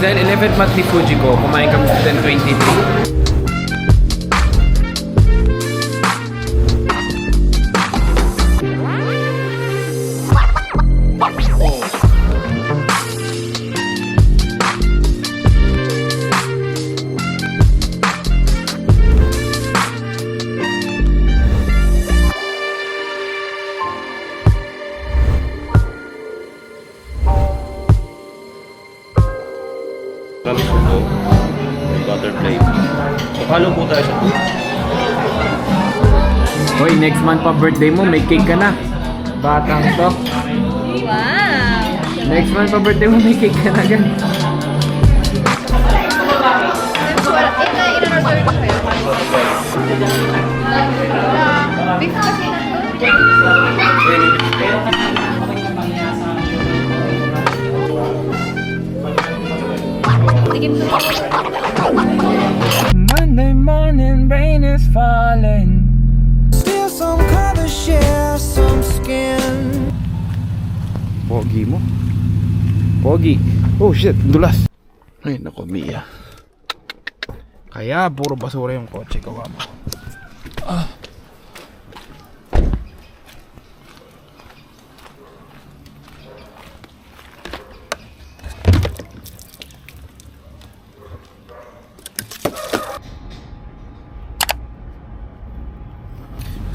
dahil 11th month ni Fujiko, kumain kami sa 1023. Kami po, butterfly. So, follow po tayo sa food. Hoy, next month pa birthday mo, may cake ka na. Batang to. Wow! Next month pa birthday mo, may cake ka na gan. Beef kasi Monday morning, rain is falling. Steal some color, share some skin. Pogi mo. Pogi. Oh shit, dulas. Ay, nako, Mia. Kaya puro basura yung kotse ko, mama.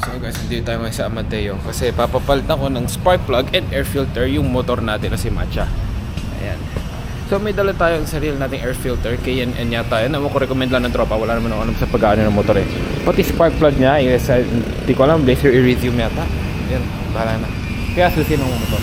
So guys, hindi tayo ngayon sa Amadeo kasi papapalitan ko ng spark plug and air filter yung motor natin na si Matcha. Ayan. So may dala tayong sarili nating air filter, KNN yata yun. Naman ko recommend lang ng tropa, wala naman ako alam sa pag-ano ng motor eh. Pati spark plug niya, hindi ko alam, Blazer Iridium yata. Ayan, bahala na. Kaya susin ng motor.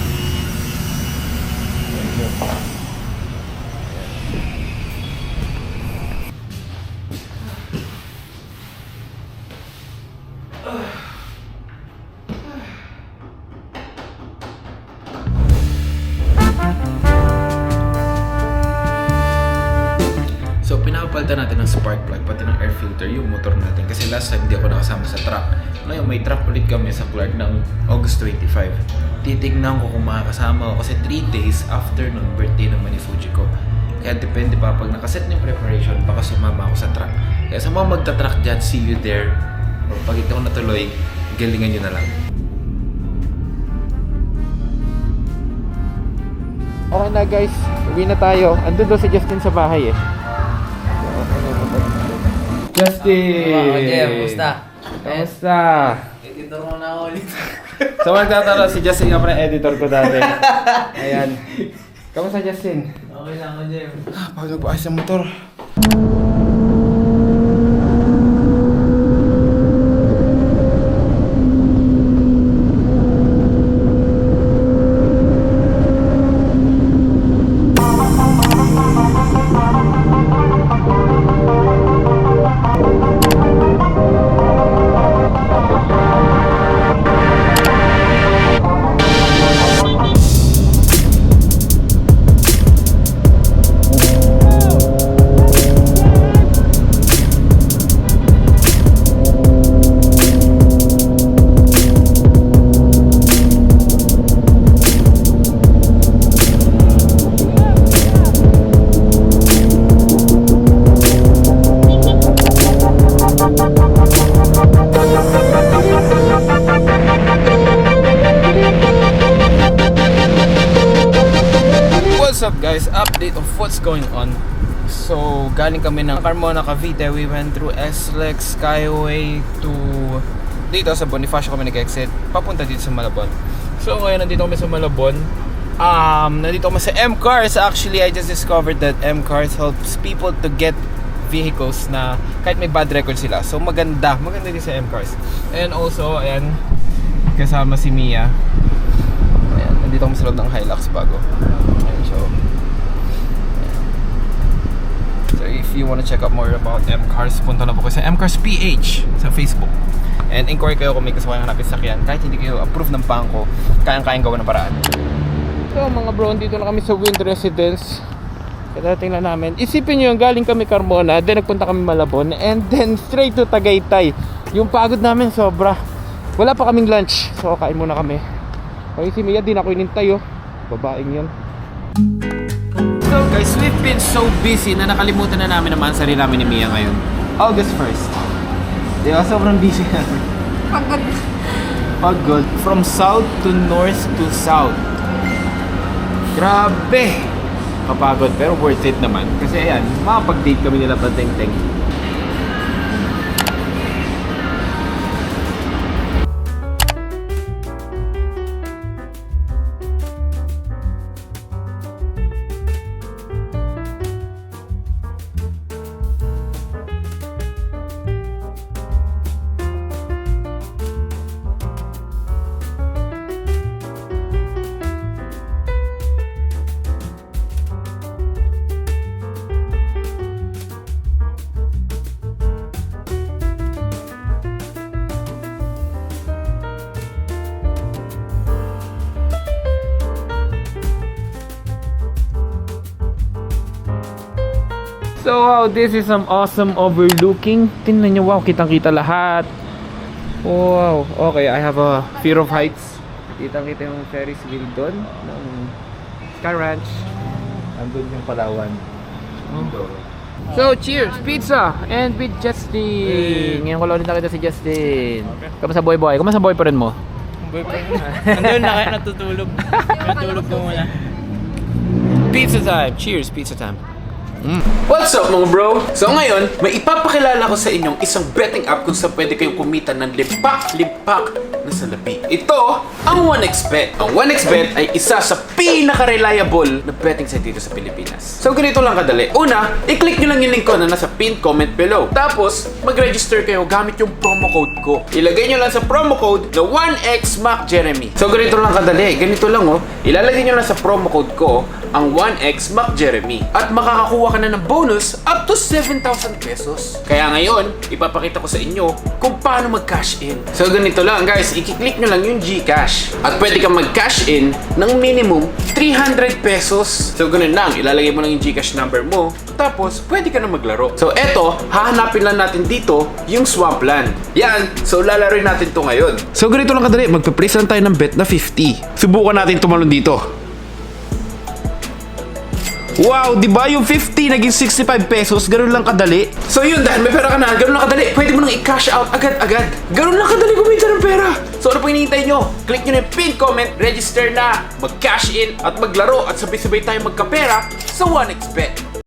So pinapalitan natin ng spark plug pati ng air filter yung motor natin kasi last time hindi ako nakasama sa truck. Ngayon may truck ulit kami sa Clark ng August 25. Titignan ko kung makakasama ako kasi 3 days after ng birthday naman ni Fujiko. Kaya depende pa pag nakaset ng preparation baka sumama ako sa truck. Kaya sa mga magta-truck dyan, see you there. O pag ito natuloy, galingan nyo na lang. Okay na guys, uwi na tayo. Andun daw si Justin sa bahay eh. Justin! Wow, Jem, kumusta? Kamusta? Editor mo na ako ulit. So magtatanong si Justin nga pala editor ko dati. Ayan. Kamusta Justin? Okay lang ako, Jem. Pagod pa sa motor. What's up guys? Update of what's going on. So galing kami ng Carmona, Cavite. We went through SLEX Skyway to dito sa Bonifacio kami nag-exit papunta dito sa Malabon. So ngayon nandito kami sa Malabon. Nandito kami sa M-Cars. Actually I just discovered that M-Cars helps people to get vehicles na kahit may bad record sila. So maganda din sa M-Cars. And also ayan, kasama si Mia. Ayan, nandito kami sa loob ng Hilux bago. Ayan, so if you want to check out more about M-Cars, punta na po kayo sa M-Cars PH sa Facebook. And inquiry kayo kung may gusto kayong hanapin sakyan. Kahit hindi kayo approve ng bangko, kayang-kayang gawa ng paraan. So mga bro, dito na kami sa Wind Residence. Kaya tingnan namin. Isipin nyo, galing kami Carmona, then nagpunta kami Malabon, and then straight to Tagaytay. Yung pagod namin sobra. Wala pa kaming lunch, so kain muna kami. Okay, si Mia din ako inintay oh. Babaeng yun. So guys, we've been so busy na nakalimutan na namin naman sarili namin ni Mia ngayon. August 1st. Di ba? Sobrang busy namin. Pagod. From south to north to south. Grabe! Kapagod pero worth it naman. Kasi ayan, makapag-date kami nila pateng-teng. So wow, this is some awesome overlooking. Tingnan nyo, wow, kitang-kita lahat. Wow, okay, I have a fear of heights. Kitang-kita yung Ferris wheel doon ng Sky Ranch. Andun yung Palawan. So cheers, pizza and with Justin. Ngayon ko lang ulit nakita si Justin. Kamusta boy? Kamusta boyfriend mo? Nandun na natutulog. Natulog ko muna. Pizza time! Cheers, pizza time. What's up mga bro? So ngayon, may ipapakilala ko sa inyong isang betting app kung saan pwede kayong kumita ng limpak-limpak na salapi. Ito ang 1xBet. Ang 1xBet ay isa sa pinaka-reliable na betting site dito sa Pilipinas. So ganito lang kadali. Una, i-click nyo lang yung link ko na nasa pinned comment below. Tapos, mag-register kayo gamit yung promo code ko. Ilagay nyo lang sa promo code na 1xMacJeremy. So ganito lang kadali. Ganito lang oh. Ilalagay nyo lang sa promo code ko ang 1xMacJeremy. At makakakuha ka na ng bonus up to 7,000 pesos. Kaya ngayon, ipapakita ko sa inyo kung paano mag-cash in. So ganito lang guys, i-click nyo lang yung GCash. At pwede kang mag-cash in ng minimum 300 pesos. So ganun lang, ilalagay mo lang yung GCash number mo. Tapos, pwede ka na maglaro. So eto, hahanapin lang natin dito yung Swampland. Yan, so lalaroin natin to ngayon. So ganito lang kadali, magpa-place lang tayo ng bet na 50. Subukan natin tumalon dito. Wow, di ba yung 50 naging 65 pesos? Ganun lang kadali. So yun, dahil may pera ka na, ganun lang kadali. Pwede mo nang i-cash out agad-agad. Ganun lang kadali kumita ng pera. So ano pa hinihintay nyo? Click nyo na yung pinned comment, register na, mag-cash in, at maglaro, at sabay-sabay tayo magkapera sa 1xBet.